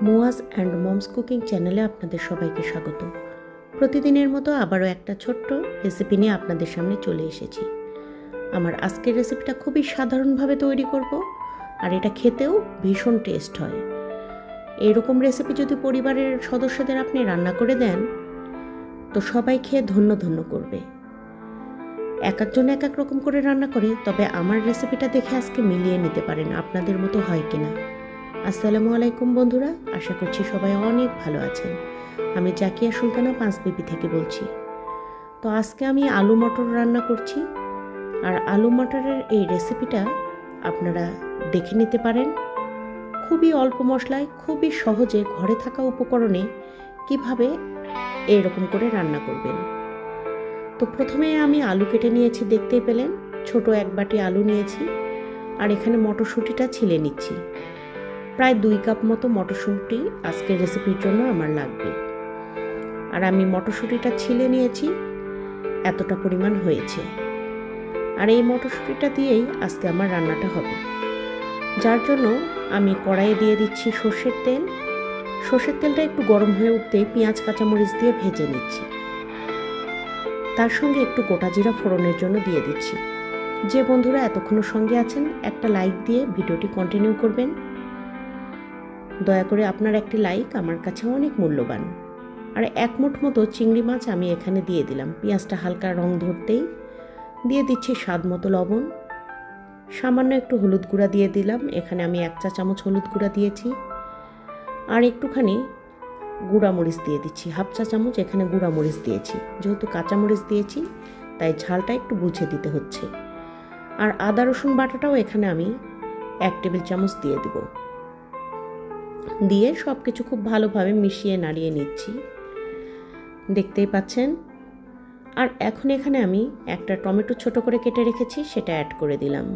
Muaz and moms cooking চ্যানেলে আপনাদের সবাইকে স্বাগত। প্রতিদিনের মতো আবারও একটা ছোট্ট রেসিপি নিয়ে আপনাদের সামনে চলে এসেছি। আমার আজকের রেসিপিটা খুবই সাধারণভাবে তৈরি করব, আর এটা খেতেও ভীষণ টেস্ট হয়। এইরকম রেসিপি যদি পরিবারের সদস্যদের আপনি রান্না করে দেন, তো সবাই খেয়ে ধন্য ধন্য করবে। এক একজন এক এক রকম করে রান্না করে, তবে আমার রেসিপিটা দেখে আজকে মিলিয়ে নিতে পারেন আপনাদের মতো হয় কিনা। আসসালামু আলাইকুম বন্ধুরা, আশা করছি সবাই অনেক ভালো আছেন। আমি জাকিয়া সুলতানা পাঁচবিবি থেকে বলছি। তো আজকে আমি আলু মটর রান্না করছি, আর আলু মটরের এই রেসিপিটা আপনারা দেখে নিতে পারেন। খুবই অল্প মশলায়, খুবই সহজে ঘরে থাকা উপকরণে কিভাবে এরকম করে রান্না করবেন। তো প্রথমে আমি আলু কেটে নিয়েছি, দেখতেই পেলেন ছোট এক বাটি আলু নিয়েছি, আর এখানে মটরশুঁটিটা ছিলে নিচ্ছি। প্রায় 2 কাপ মতো মটরশুঁটি আজকের রেসিপির জন্য আমার লাগবে। আর আমি মটরশুঁটিটা ছিলে নিয়েছি, এতটা পরিমাণ হয়েছে। আর এই মটরশুঁটিটা দিয়েই আজকে আমার রান্নাটা হবে, যার জন্য আমি কড়াইয়ে দিয়ে দিচ্ছি সর্ষের তেল। সর্ষের তেলটা একটু গরম হয়ে উঠতেই পেঁয়াজ কাঁচামরিচ দিয়ে ভেজে নিচ্ছি। তার সঙ্গে একটু গোটা জিরা ফোড়নের জন্য দিয়ে দিচ্ছি। যে বন্ধুরা এতক্ষণ সঙ্গে আছেন, একটা লাইক দিয়ে ভিডিওটি কন্টিনিউ করবেন। দয়া করে আপনার একটি লাইক আমার কাছে অনেক মূল্যবান। আর 1 মুঠ মতো চিংড়ি মাছ আমি এখানে দিয়ে দিলাম। পেঁয়াজটা হালকা রং ধরতেই দিয়ে দিচ্ছি স্বাদ মতো লবণ, সামান্য একটু হলুদ গুঁড়া দিয়ে দিলাম। এখানে আমি 1 চা চামচ হলুদ গুঁড়া দিয়েছি, আর একটুখানি গুঁড়ামরিচ দিয়ে দিচ্ছি, 1/2 চা চামচ এখানে গুঁড়ামরিচ দিয়েছি। যেহেতু কাঁচামরিচ দিয়েছি, তাই ঝালটা একটু বুঝে দিতে হচ্ছে। আর আদা রসুন বাটাটাও এখানে আমি 1 টেবিল চামচ দিয়ে দিব। দিয়ে সব কিছু খুব ভালোভাবে মিশিয়ে নাড়িয়ে নিচ্ছি, দেখতেই পাচ্ছেন। আর এখন এখানে আমি একটা টমেটো ছোট করে কেটে রেখেছি, সেটা অ্যাড করে দিলাম।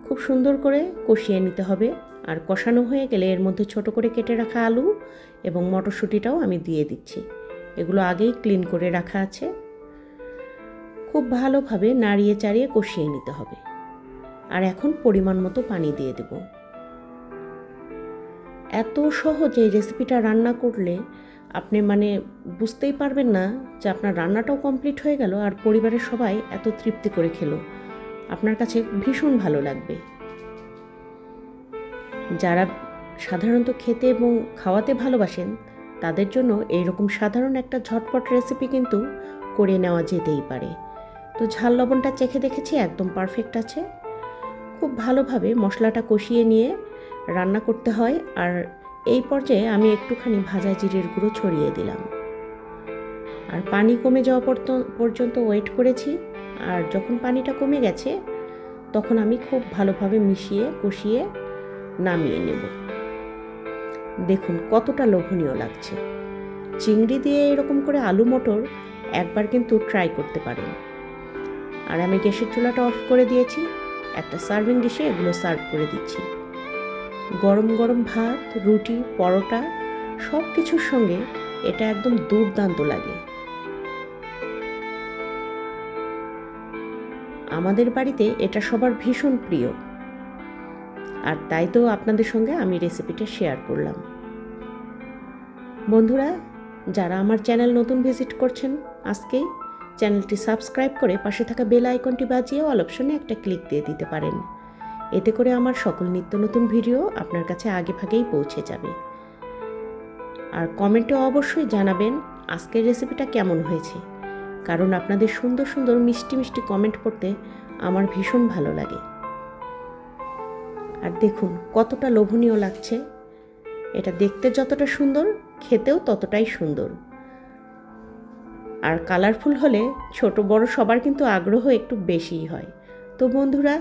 খুব সুন্দর করে কষিয়ে নিতে হবে। আর কষানো হয়ে গেলে এর মধ্যে ছোট করে কেটে রাখা আলু এবং মটরশুঁটিটাও আমি দিয়ে দিচ্ছি। এগুলো আগেই ক্লিন করে রাখা আছে। খুব ভালোভাবে নাড়িয়ে চাড়িয়ে কষিয়ে নিতে হবে। আর এখন পরিমাণ মতো পানি দিয়ে দেব। এত সহজে এই রেসিপিটা রান্না করলে আপনি বুঝতেই পারবেন না যে আপনার রান্নাটাও কমপ্লিট হয়ে গেল, আর পরিবারের সবাই এত তৃপ্তি করে খেলো। আপনার কাছে ভীষণ ভালো লাগবে। যারা সাধারণত খেতে এবং খাওয়াতে ভালোবাসেন, তাদের জন্য এইরকম সাধারণ একটা ঝটপট রেসিপি কিন্তু করে নেওয়া যেতেই পারে। তো ঝাল লবণটা চেখে দেখেছি, একদম পারফেক্ট আছে। খুব ভালোভাবে মশলাটা কষিয়ে নিয়ে রান্না করতে হয়। আর এই পর্যায়ে আমি একটুখানি ভাজা জিরের গুঁড়ো ছড়িয়ে দিলাম। আর পানি কমে যাওয়া পর্যন্ত ওয়েট করেছি। আর যখন পানিটা কমে গেছে, তখন আমি খুব ভালোভাবে মিশিয়ে কষিয়ে নামিয়ে নেব। দেখুন কতটা লোভনীয় লাগছে। চিংড়ি দিয়ে এরকম করে আলু মটর একবার কিন্তু ট্রাই করতে পারেন। আর আমি গ্যাসের চুলাটা অফ করে দিয়েছি। একটা সার্ভিং ডিশে এগুলো সার্ভ করে দিচ্ছি। গরম গরম ভাত, রুটি, পরোটা সব কিছুর সঙ্গে এটা একদম দুর্দান্ত লাগে। আমাদের বাড়িতে এটা সবার ভীষণ প্রিয়, আর তাই তো আপনাদের সঙ্গে আমি রেসিপিটা শেয়ার করলাম। বন্ধুরা, যারা আমার চ্যানেল নতুন ভিজিট করছেন, আজকেই চ্যানেলটি সাবস্ক্রাইব করে পাশে থাকা বেল আইকনটি বাজিয়ে অল অপশনে একটা ক্লিক দিয়ে দিতে পারেন। এতে করে আমার সকল নিত্য নতুন ভিডিও আপনার কাছে আগে ভাগেই পৌঁছে যাবে। আর কমেন্টে অবশ্যই জানাবেন আজকের রেসিপিটা কেমন হয়েছে, কারণ আপনাদের সুন্দর সুন্দর মিষ্টি মিষ্টি কমেন্ট পড়তে আমার ভীষণ ভালো লাগে। আর দেখুন কতটা লোভনীয় লাগছে। এটা দেখতে যতটা সুন্দর, খেতেও ততটাই সুন্দর। আর কালারফুল হলে ছোট বড় সবার কিন্তু আগ্রহ একটু বেশিই হয়। তো বন্ধুরা,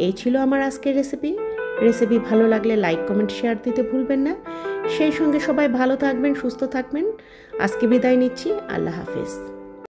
এই ছিল আমার আজকের রেসিপি ভালো লাগলে লাইক, কমেন্ট, শেয়ার দিতে ভুলবেন না। সেই সঙ্গে সবাই ভালো থাকবেন, সুস্থ থাকবেন। আজকে বিদায় নিচ্ছি। আল্লাহ হাফেজ।